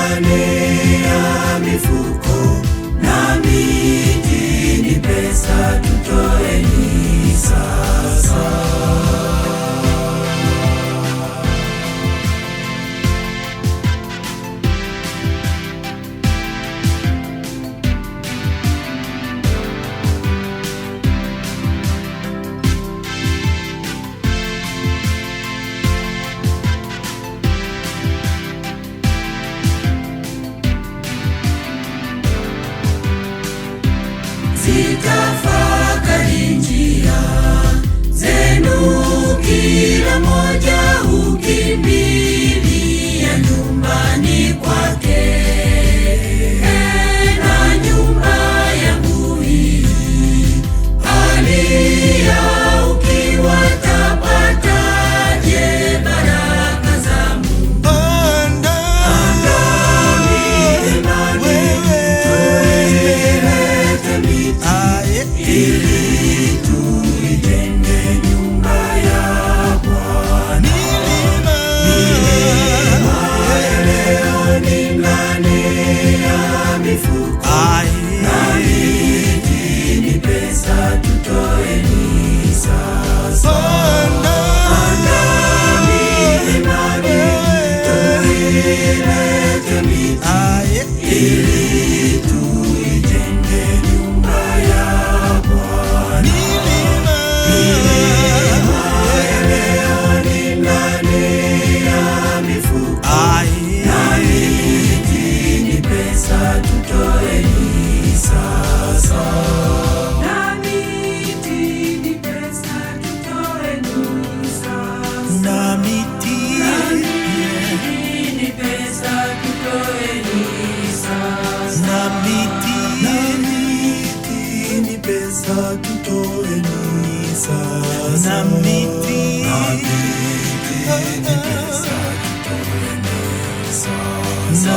nane ya mifuko, na miti ni pesa, tutoeni sasa. Zitafakari njia zenu, kila moja ukimbilia nyumbani kwake. Na nyumba yangu hii alia, ukiwa tapataje baraka za Mungu? Panda milimani, tuilete miti ili tuijenge nyumba ya Bwana. Milima leo ni nane ya mifuko, na miti ni pesa, tutoeni sasa. Panda milimani, tuilete miti ili tuijenge nyumba ya Bwana. Milima leo ni nane ya mifuko, na miti ni pesa, tutoeni sasa. Na miti ni pesa, tutoeni sasa. Na miti ni pesa, tutoeni sasa. Na miti ni pesa, tutoeni sasa. Na miti ni pesa, tutoeni sasa.